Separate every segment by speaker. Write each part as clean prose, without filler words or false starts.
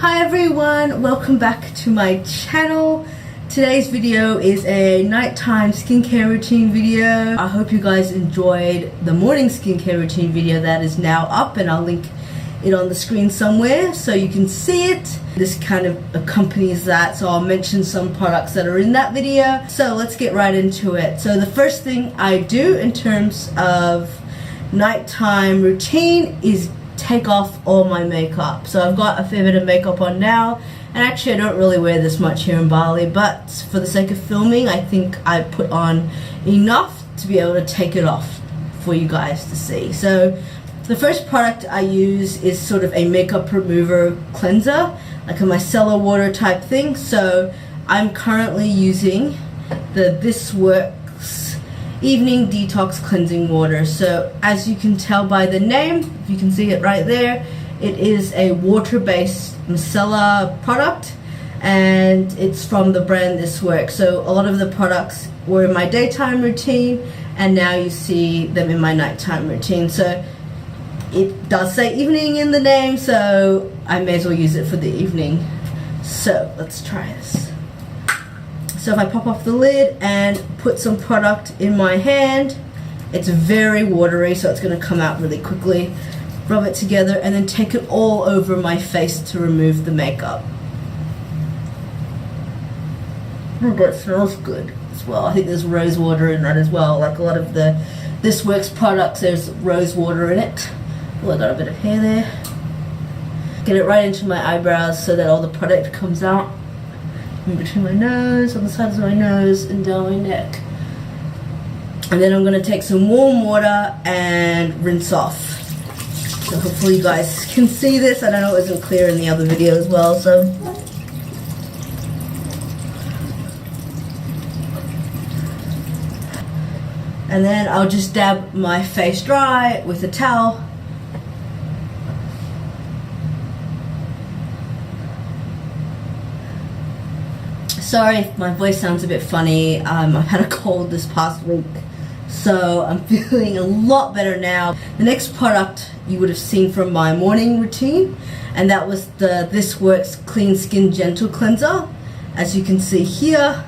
Speaker 1: Hi everyone, welcome back to my channel. Today's video is a nighttime skincare routine video. I hope you guys enjoyed the morning skincare routine video that is now up, and I'll link it on the screen somewhere so you can see it. This kind of accompanies that, so I'll mention some products that are in that video. So let's get right into it. So the first thing I do in terms of nighttime routine is take off all my makeup. So I've got a fair bit of makeup on now, and actually I don't really wear this much here in Bali, but for the sake of filming I think I put on enough to be able to take it off for you guys to see. So the first product I use is sort of a makeup remover cleanser, like a micellar water type thing. So I'm currently using the This Works Evening Detox Cleansing Water. So as you can tell by the name, if you can see it right there, it is a water-based micellar product, and it's from the brand This Works. So a lot of the products were in my daytime routine, and now you see them in my nighttime routine. So it does say evening in the name, so I may as well use it for the evening. So let's try this. So if I pop off the lid and put some product in my hand, it's very watery, so it's going to come out really quickly. Rub it together and then take it all over my face to remove the makeup. Oh, that smells good as well. I think there's rose water in that as well. Like a lot of the This Works products, there's rose water in it. Oh, I got a bit of hair there. Get it right into my eyebrows so that all the product comes out. In between my nose, on the sides of my nose, and down my neck. And then I'm going to take some warm water and rinse off. So hopefully you guys can see this. I don't know, it wasn't clear in the other video as well, so. And then I'll just dab my face dry with a towel. Sorry if my voice sounds a bit funny. I've had a cold this past week, so I'm feeling a lot better now. The next product you would have seen from my morning routine, and that was the This Works Clean Skin Gentle Cleanser. As you can see here,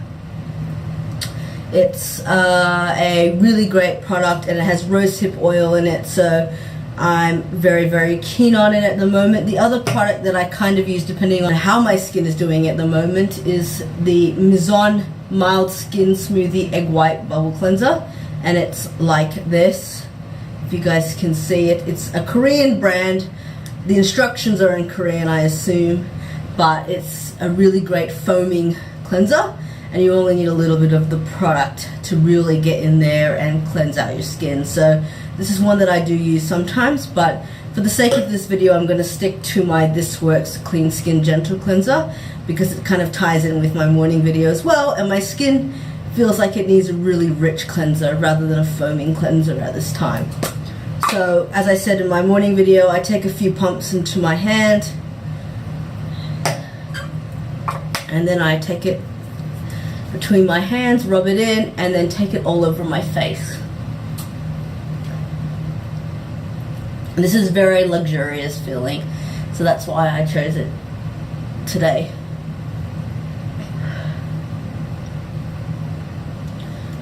Speaker 1: it's a really great product, and it has rosehip oil in it, so I'm very keen on it at the moment. The other product that I kind of use depending on how my skin is doing at the moment is the Mizon Mild Skin Smoothie Egg White Bubble Cleanser, and it's like this. If you guys can see it, it's a Korean brand. The instructions are in Korean, I assume, but it's a really great foaming cleanser, and you only need a little bit of the product to really get in there and cleanse out your skin. So this is one that I do use sometimes, but for the sake of this video I'm going to stick to my This Works Clean Skin Gentle Cleanser because it kind of ties in with my morning video as well, and my skin feels like it needs a really rich cleanser rather than a foaming cleanser at this time. So as I said in my morning video, I take a few pumps into my hand, and then I take it between my hands, rub it in, and then take it all over my face. And this is very luxurious feeling, so that's why I chose it today.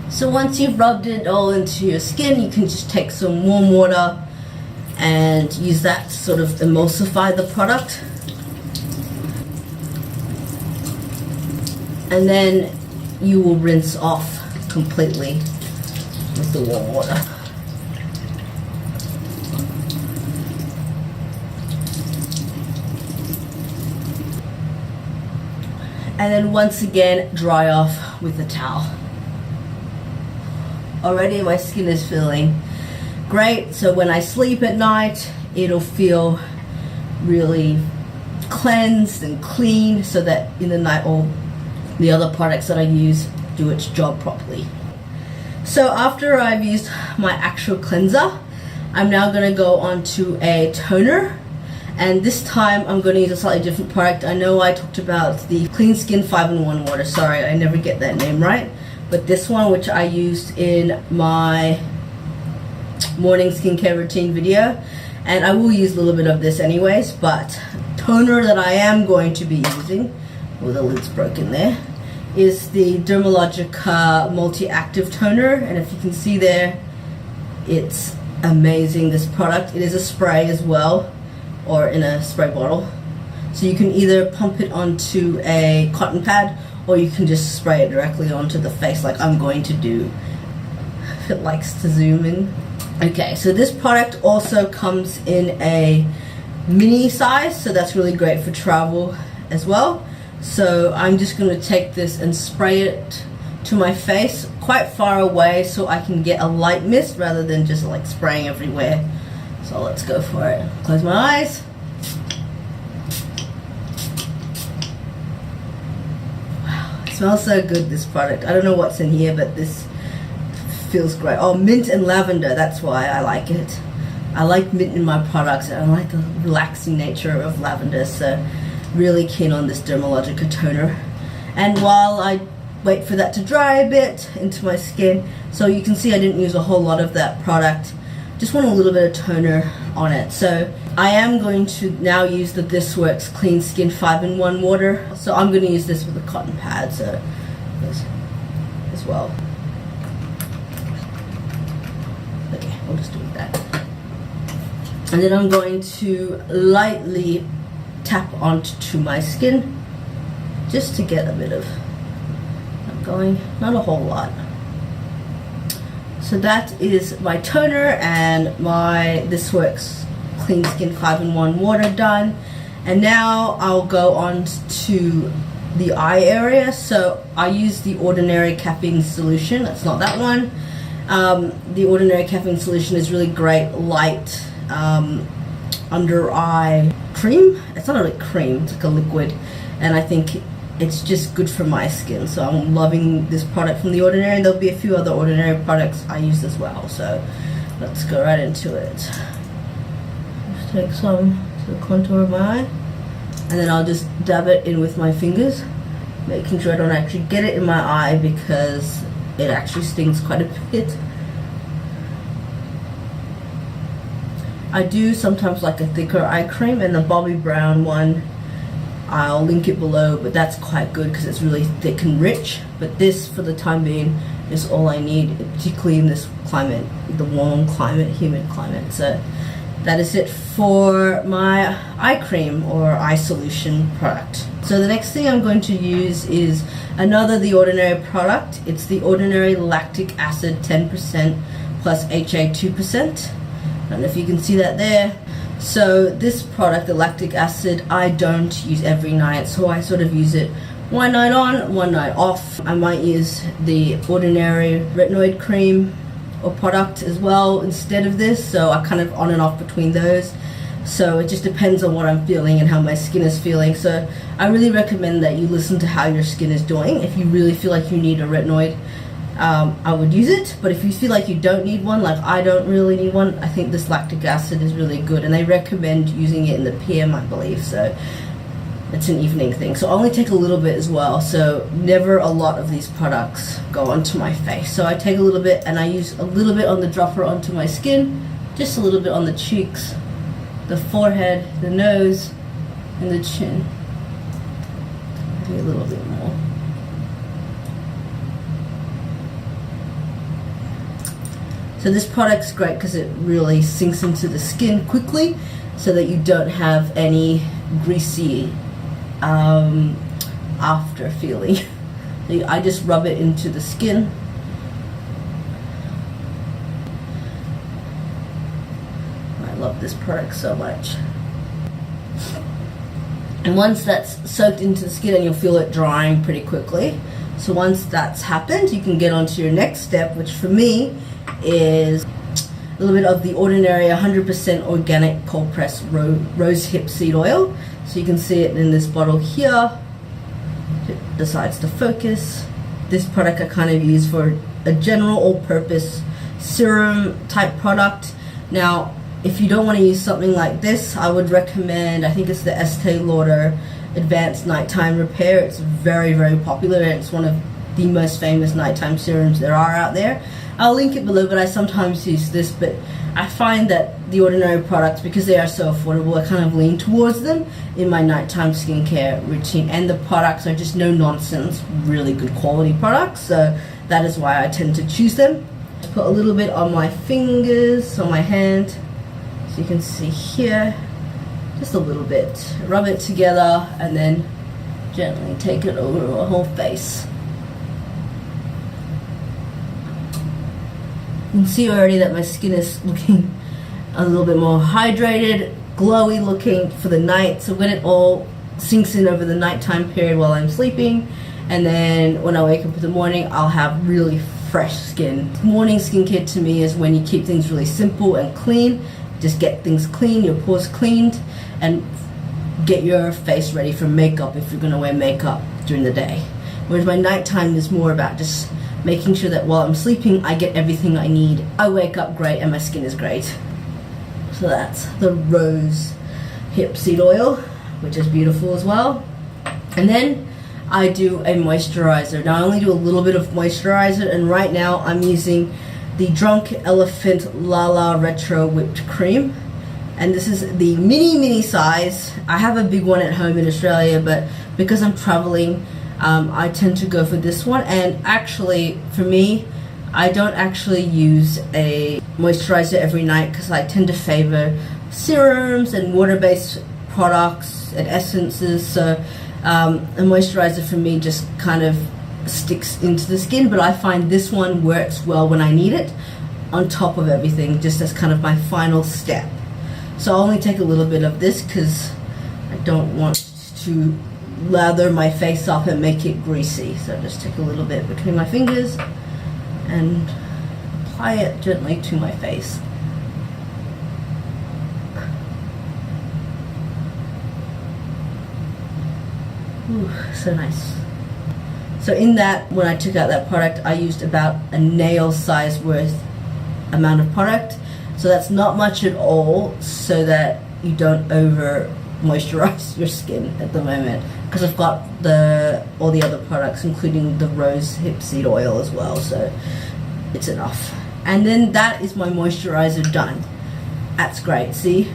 Speaker 1: So once you've rubbed it all into your skin, you can just take some warm water and use that to sort of emulsify the product. And then you will rinse off completely with the warm water. And then once again dry off with a towel. Already my skin is feeling great, so when I sleep at night it'll feel really cleansed and clean, so that in the night all the other products that I use do its job properly. So after I've used my actual cleanser, I'm now going to go on to a toner. And this time I'm going to use a slightly different product. I know I talked about the Clean Skin 5-in-1 water. Sorry, I never get that name right. But this one, which I used in my morning skincare routine video, and I will use a little bit of this anyways, but toner that I am going to be using, oh, the lid's broken there, is the Dermalogica Multi-Active Toner. And if you can see there, it's amazing, this product. It is a spray as well, or in a spray bottle. So you can either pump it onto a cotton pad, or you can just spray it directly onto the face like I'm going to do. If it likes to zoom in. Okay, so this product also comes in a mini size, so that's really great for travel as well. So I'm just going to take this and spray it to my face quite far away so I can get a light mist rather than just like spraying everywhere. So let's go for it. Close my eyes. Wow, it smells so good, this product. I don't know what's in here, but this feels great. Oh, mint and lavender, that's why I like it. I like mint in my products, and I like the relaxing nature of lavender, so really keen on this Dermalogica toner. And while I wait for that to dry a bit into my skin, so you can see I didn't use a whole lot of that product, just want a little bit of toner on it. So I am going to now use the This Works Clean Skin 5-in-1 water. So I'm going to use this with a cotton pad, so as well. Okay, I'll just do that. And then I'm going to lightly tap onto my skin just to get a bit of going, not a whole lot. So that is my toner and my This Works Clean Skin 5-in-1 water done. And now I'll go on to the eye area. So I use the Ordinary Caffeine Solution. That's not that one. The Ordinary Caffeine Solution is really great, light under eye cream. It's not a cream, it's like a liquid, and I think it's just good for my skin. So I'm loving this product from The Ordinary, and there'll be a few other Ordinary products I use as well. So let's go right into it. Just take some to the contour of my eye, and then I'll just dab it in with my fingers, making sure I don't actually get it in my eye because it actually stings quite a bit. I do sometimes like a thicker eye cream, and the Bobbi Brown one, I'll link it below, but that's quite good because it's really thick and rich. But this, for the time being, is all I need, particularly in this climate, the warm climate, humid climate. So that is it for my eye cream or eye solution product. So the next thing I'm going to use is another The Ordinary product. It's the Ordinary Lactic Acid 10% plus HA 2%. I don't know if you can see that there. So this product, the lactic acid, I don't use every night, so I sort of use it one night on, one night off. I might use the Ordinary retinoid cream or product as well instead of this, so I kind of on and off between those. So it just depends on what I'm feeling and how my skin is feeling. So I really recommend that you listen to how your skin is doing. If you really feel like you need a retinoid, I would use it. But if you feel like you don't need one, like I don't really need one, I think this lactic acid is really good, and they recommend using it in the PM, I believe. So it's an evening thing, so I only take a little bit as well. So never a lot of these products go onto my face, so I take a little bit and I use a little bit on the dropper onto my skin, just a little bit on the cheeks, the forehead, the nose, and the chin. Maybe a little bit more. So this product's great because it really sinks into the skin quickly, so that you don't have any greasy after feeling. I just rub it into the skin. I love this product so much. And once that's soaked into the skin, and you'll feel it drying pretty quickly. So once that's happened, you can get on to your next step, which for me is a little bit of the Ordinary 100% organic cold pressed rose hip seed oil. So you can see it in this bottle here. It decides to focus. This product I kind of use for a general all-purpose serum type product. Now, if you don't want to use something like this, I would recommend, I think it's the Estee Lauder Advanced Nighttime Repair. It's very, very popular, and it's one of the most famous nighttime serums there are out there. I'll link it below, but I sometimes use this. But I find that the Ordinary products, because they are so affordable, I kind of lean towards them in my nighttime skincare routine. And the products are just no nonsense, really good quality products. So that is why I tend to choose them. Put a little bit on my fingers, on my hand, so you can see here, just a little bit. Rub it together and then gently take it over my whole face. You can see already that my skin is looking a little bit more hydrated, glowy looking for the night. So when it all sinks in over the nighttime period while I'm sleeping, and then when I wake up in the morning, I'll have really fresh skin. Morning skincare to me is when you keep things really simple and clean. Just get things clean, your pores cleaned, and get your face ready for makeup if you're gonna wear makeup during the day. Whereas my nighttime is more about just making sure that while I'm sleeping, I get everything I need. I wake up great and my skin is great. So that's the rose hip seed oil, which is beautiful as well. And then I do a moisturizer. Now I only do a little bit of moisturizer, and right now I'm using the Drunk Elephant Lala Retro Whipped Cream. And this is the mini size. I have a big one at home in Australia, but because I'm traveling, I tend to go for this one. And actually, for me, I don't actually use a moisturizer every night because I tend to favor serums and water-based products and essences. So a moisturizer for me just kind of sticks into the skin, but I find this one works well when I need it on top of everything, just as kind of my final step. So I'll only take a little bit of this because I don't want to lather my face up and make it greasy. So just take a little bit between my fingers and apply it gently to my face. Ooh, so nice. So in that, when I took out that product, I used about a nail size worth amount of product. So that's not much at all, so that you don't over moisturize your skin at the moment, because I've got all the other products, including the rose hip seed oil as well, so it's enough. And then that is my moisturizer done. That's great. See,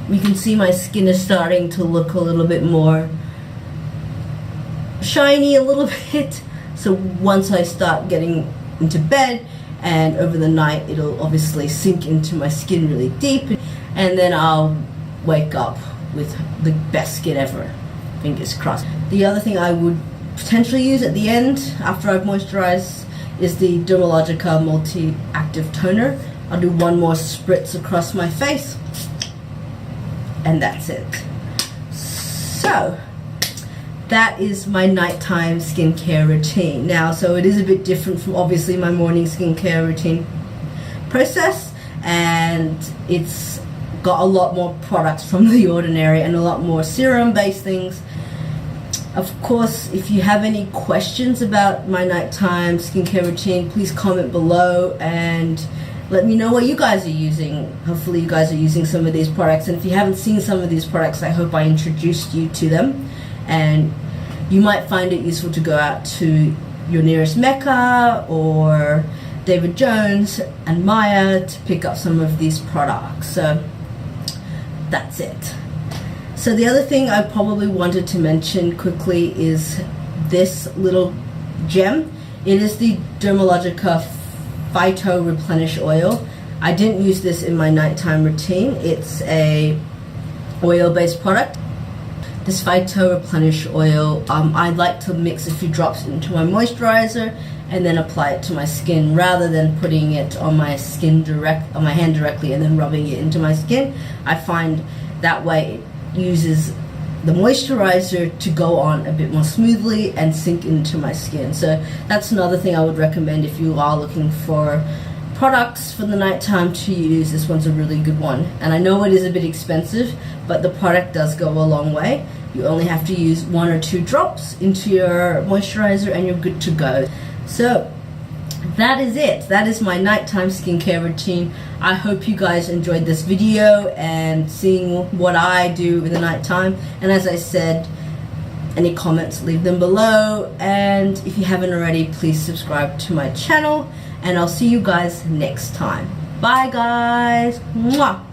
Speaker 1: you can see my skin is starting to look a little bit more shiny a little bit. So once I start getting into bed and over the night, it'll obviously sink into my skin really deep, and then I'll wake up with the best skin ever, fingers crossed. The other thing I would potentially use at the end after I've moisturized is the Dermalogica Multi-Active Toner. I'll do one more spritz across my face, and that's it. So that is my nighttime skincare routine. Now, so it is a bit different from obviously my morning skincare routine process, and it's got a lot more products from The Ordinary and a lot more serum based things. Of course, if you have any questions about my nighttime skincare routine, please comment below and let me know what you guys are using. Hopefully you guys are using some of these products, and if you haven't seen some of these products, I hope I introduced you to them, and you might find it useful to go out to your nearest Mecca or David Jones and Maya to pick up some of these products. So that's it. So the other thing I probably wanted to mention quickly is this little gem. It is the Dermalogica Phyto Replenish Oil. I didn't use this in my nighttime routine. It's a oil-based product. This Phyto Replenish Oil, I like to mix a few drops into my moisturizer and then apply it to my skin, rather than putting it on my skin on my hand directly and then rubbing it into my skin. I find that way it uses the moisturizer to go on a bit more smoothly and sink into my skin. So that's another thing I would recommend if you are looking for products for the nighttime to use. This one's a really good one, and I know it is a bit expensive, but the product does go a long way. You only have to use 1 or 2 drops into your moisturizer and you're good to go. So that is it. That is my nighttime skincare routine. I hope you guys enjoyed this video and seeing what I do in the nighttime. And as I said, any comments, leave them below. And if you haven't already, please subscribe to my channel. and I'll see you guys next time. Bye guys. Mwah.